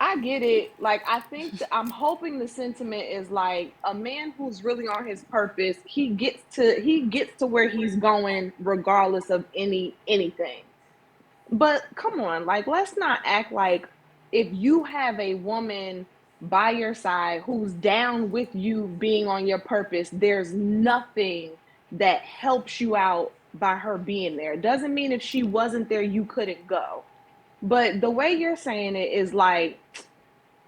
I get it. Like, I think I'm hoping the sentiment is like a man who's really on his purpose. He gets to where he's going regardless of anything. But come on, like, let's not act like if you have a woman by your side who's down with you being on your purpose, there's nothing that helps you out by her being there. It doesn't mean if she wasn't there, you couldn't go. But the way you're saying it is like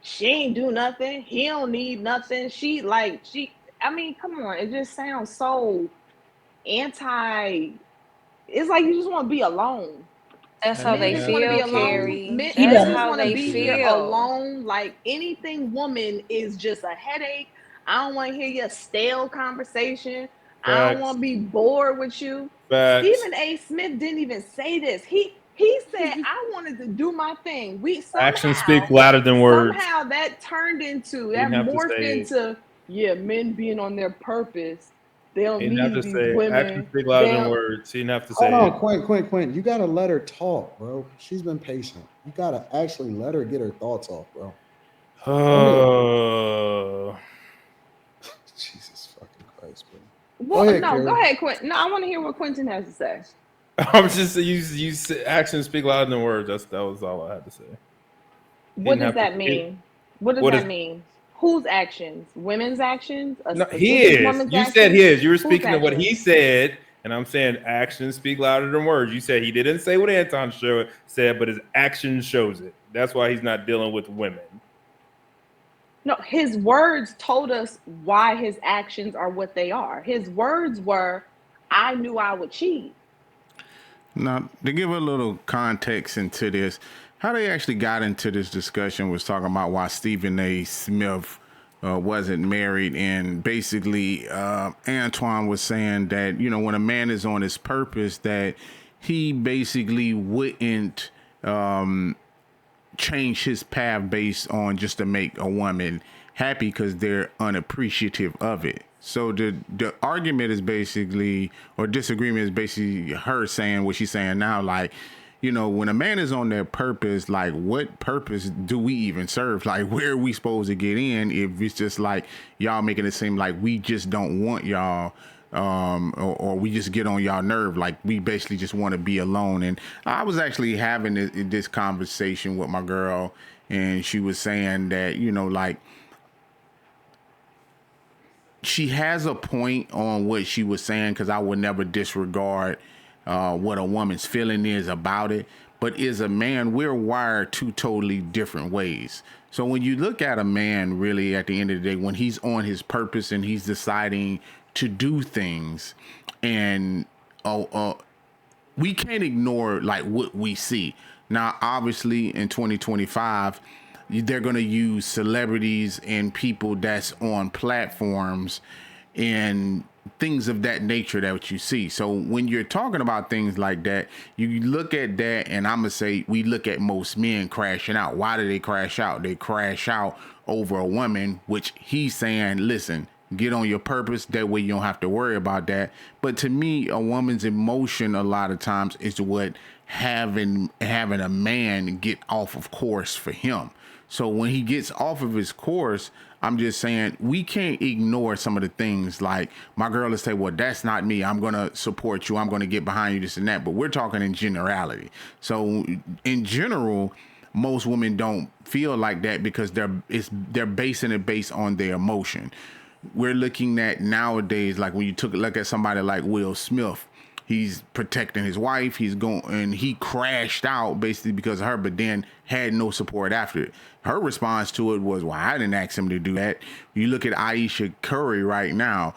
she ain't do nothing. He don't need nothing. I mean, come on. It just sounds so anti. It's like you just want to be alone. That's I how Men they mean, just want to be feel, alone. Carrie. Men That's just Yeah. how want to they be here feel. alone. Like anything woman is just a headache. I don't want to hear your stale conversation. I don't facts, want to be bored with you. facts. Stephen A. Smith didn't even say this. He said I wanted to do my thing. We Actions somehow speak louder than words. somehow that turned into He that didn't have to morphed say it. into, yeah, men being on their purpose. They He don't didn't have need to these say it. Actions women. speak They louder than don't. words. He didn't have to Hold say it. on, Quint. You gotta let her talk, bro. She's been patient. You gotta actually let her get her thoughts off, bro. Go ahead. Oh, Jesus fucking Christ, bro. Go Well, ahead, no, go Carrie. ahead, Quentin. No, I want to hear what Quentin has to say. I'm just you said actions speak louder than words. That was all I had to say. He What didn't does have to. that mean? What does What that is mean? Whose actions? Women's actions? A no? specific His. woman's You said actions? his. You were Whose speaking of what he actions? said, and I'm saying actions speak louder than words. You said he didn't say what Anton said, but his action shows it. That's why he's not dealing with women. No, his words told us why his actions are what they are. His words were, I knew I would cheat. Now, to give a little context into this, how they actually got into this discussion was talking about why Stephen A. Smith wasn't married, and basically Antoine was saying that when a man is on his purpose, that he basically wouldn't change his path based on just to make a woman happy because they're unappreciative of it. So the argument is basically, or disagreement is basically her saying what she's saying now, like, when a man is on their purpose, like what purpose do we even serve? Like where are we supposed to get in if it's just like y'all making it seem like we just don't want y'all, or we just get on y'all nerve, like we basically just want to be alone. And I was actually having this conversation with my girl, and she was saying that like she has a point on what she was saying, because I would never disregard what a woman's feeling is about it. But as a man, we're wired two totally different ways. So when you look at a man, really, at the end of the day, when he's on his purpose and he's deciding to do things, and we can't ignore like what we see. Now, obviously, in 2025, they're going to use celebrities and people that's on platforms and things of that nature that you see. So when you're talking about things like that, you look at that, and I'm gonna say we look at most men crashing out. Why do they crash out? They crash out over a woman, which he's saying, listen, get on your purpose, that way you don't have to worry about that. But to me, a woman's emotion a lot of times is what having a man get off of course for him. So when he gets off of his course, I'm just saying we can't ignore some of the things. Like my girl will say, well, that's not me, I'm gonna support you, I'm gonna get behind you, this and that. But we're talking in generality. So in general, most women don't feel like that because they're basing it based on their emotion. We're looking at nowadays, like when you took a look at somebody like Will Smith, he's protecting his wife, he's going, and he crashed out basically because of her, but then had no support after it. Her response to it was, well, I didn't ask him to do that. You look at Aisha Curry right now,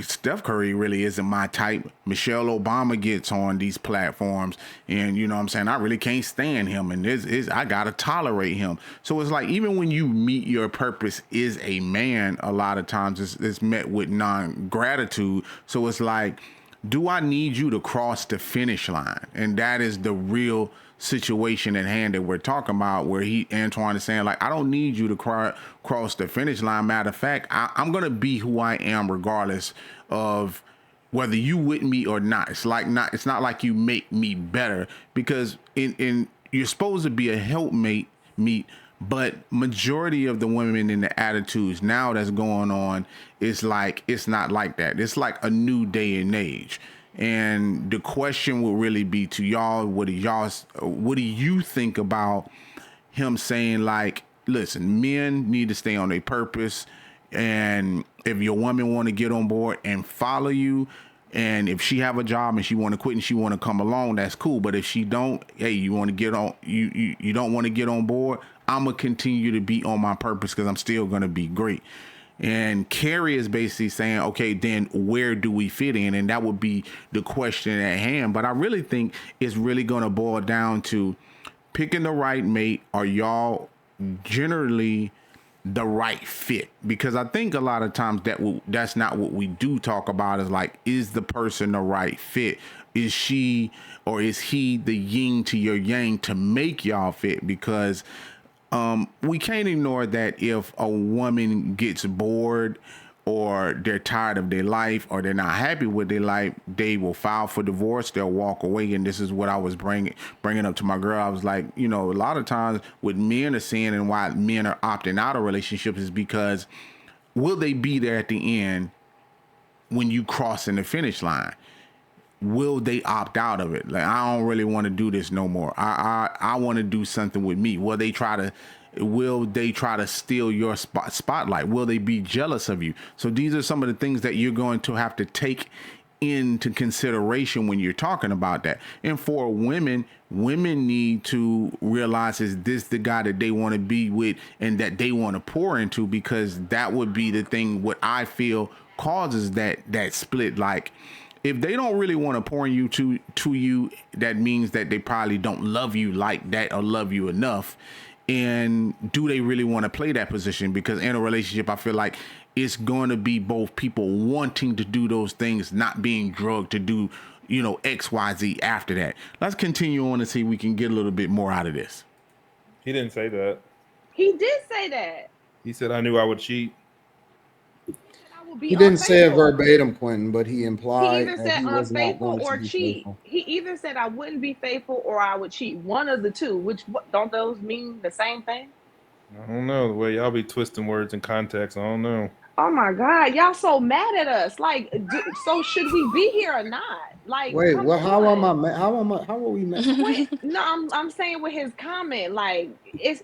Steph Curry really isn't my type. Michelle Obama gets on these platforms, and what I'm saying, I really can't stand him, and I gotta tolerate him. So it's like, even when you meet your purpose is a man, a lot of times it's met with non-gratitude. So it's like, do I need you to cross the finish line? And that is the real situation at hand that we're talking about, where Antoine is saying, like, I don't need you to cross the finish line. Matter of fact, I'm gonna be who I am regardless of whether you with me or not. It's not like you make me better, because in you're supposed to be a helpmate meet, But majority of the women in the attitudes now that's going on is like, it's not like that. It's like a new day and age. And the question will really be to y'all, what do you think about him saying like, listen, men need to stay on their purpose, and if your woman want to get on board and follow you, and if she have a job and she want to quit and she want to come along, that's cool. But if she don't, hey, you want to get on, you don't want to get on board, I'm gonna continue to be on my purpose because I'm still gonna be great. And Carrie is basically saying, okay, then where do we fit in? And that would be the question at hand. But I really think it's really going to boil down to picking the right mate. Are y'all generally the right fit? Because I think a lot of times that's not what we do talk about, is like, is the person the right fit? Is she or is he the yin to your yang to make y'all fit? Because we can't ignore that if a woman gets bored or they're tired of their life or they're not happy with their life, they will file for divorce. They'll walk away. And this is what I was bringing up to my girl. I was like, a lot of times what men are saying and why men are opting out of relationships is because will they be there at the end when you crossing the finish line? Will they opt out of it? Like, I don't really want to do this no more. I want to do something with me. Will they try to steal your spotlight? Will they be jealous of you? So these are some of the things that you're going to have to take into consideration when you're talking about that. And for women need to realize, is this the guy that they want to be with and that they want to pour into? Because that would be the thing, what I feel causes that split. Like, if they don't really want to pour you to you, that means that they probably don't love you like that or love you enough. And do they really want to play that position? Because in a relationship, I feel like it's going to be both people wanting to do those things, not being drugged to do, X, Y, Z after that. Let's continue on and see if we can get a little bit more out of this. He didn't say that. He did say that. He said, I knew I would cheat. I will be He didn't say it unfaithful. verbatim, Quentin, but he He implied either that said he was not unfaithful going to or be cheat. faithful. He either said I wouldn't be faithful or I would cheat. One of the two. Don't those mean the same thing? I don't know. The way y'all be twisting words in context, I don't know. Oh my God, y'all so mad at us. Like, so should we be here or not? Like, Wait, come well, how am I? on. How are we? No, I'm saying with his comment, like, it's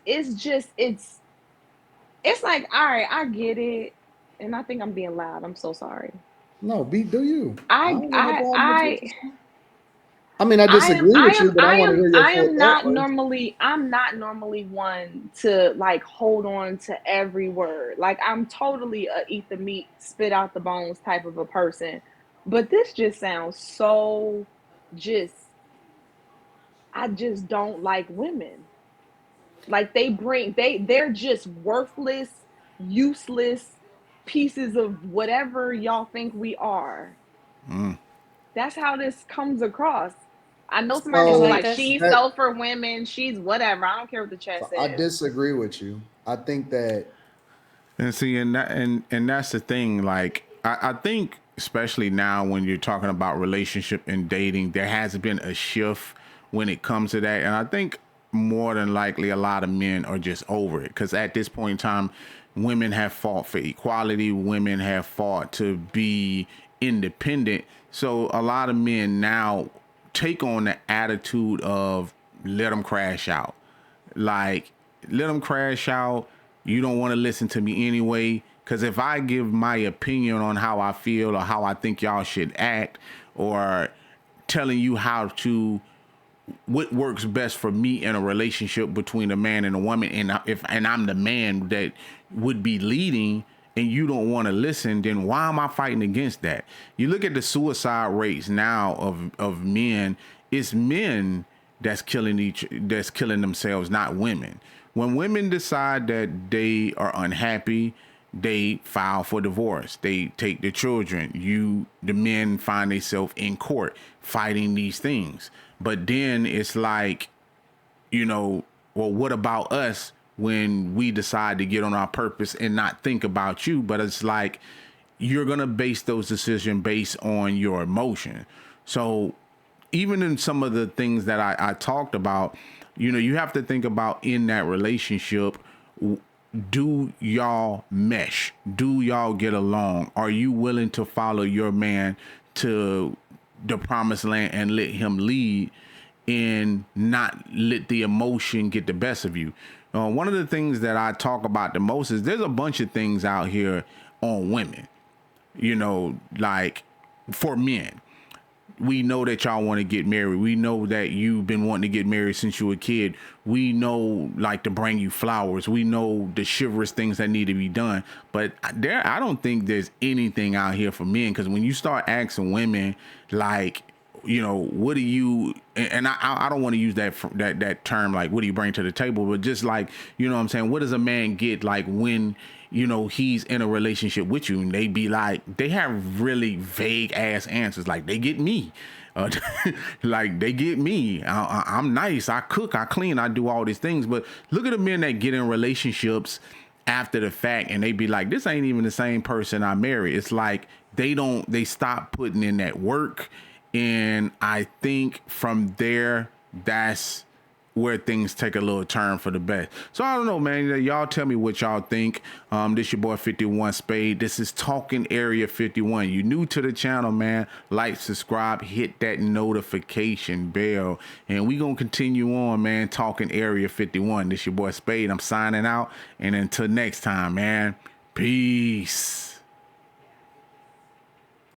like, all right, I get it, and I think I'm being loud. I'm so sorry. No, do you? I I don't have no I problem with what I you're saying. I mean, I disagree with you, but I want to hear your I full am thought not first. normally one to like hold on to every word. Like, I'm totally a eat the meat, spit out the bones type of a person. But this just sounds so just I just don't like women. Like, they're just worthless, useless pieces of whatever y'all think we are. That's how this comes across. I know somebody's gonna It's be So like like, this. she's that so for women, she's whatever. I don't care what the chat I says. disagree with you. I think that And see, and that's the thing. Like, I think, especially now when you're talking about relationship and dating, there has been a shift when it comes to that. And I think more than likely a lot of men are just over it, because at this point in time, women have fought for equality. Women have fought to be independent. So a lot of men now take on the attitude of let them crash out. Like, let them crash out. You don't want to listen to me anyway. Because if I give my opinion on how I feel or how I think y'all should act, or telling you how to, what works best for me in a relationship between a man and a woman, and I'm the man that would be leading, and you don't want to listen, then why am I fighting against that? You look at the suicide rates now of men. It's men that's killing themselves, not women. When women decide that they are unhappy, they file for divorce. They take the children. The men find themselves in court fighting these things. But then it's like, well, what about us when we decide to get on our purpose and not think about you? But it's like, you're going to base those decisions based on your emotion. So even in some of the things that I talked about, you have to think about in that relationship, Do y'all mesh? Do y'all get along? Are you willing to follow your man to the promised land and let him lead and not let the emotion get the best of you? One of the things that I talk about the most is there's a bunch of things out here on women, like for men. We know that y'all want to get married. We know that you've been wanting to get married since you were a kid. We know, like, to bring you flowers. We know the chivalrous things that need to be done. But I don't think there's anything out here for men, because when you start asking women, like, what do you, and I don't want to use that term, like, what do you bring to the table, but just like, what I'm saying, what does a man get, like, when he's in a relationship with you? And they have really vague ass answers. Like, they get me. Like, they get me. I'm nice. I cook, I clean, I do all these things. But look at the men that get in relationships after the fact and they be like, this ain't even the same person I married. It's like they stop putting in that work. And I think from there, that's where things take a little turn for the best. So I don't know, man. Y'all tell me what y'all think. This your boy 51 Spade. This is Talking Area 51. You new to the channel, man. Like, subscribe, hit that notification bell. And we gonna continue on, man, Talking Area 51. This your boy Spade. I'm signing out. And until next time, man. Peace.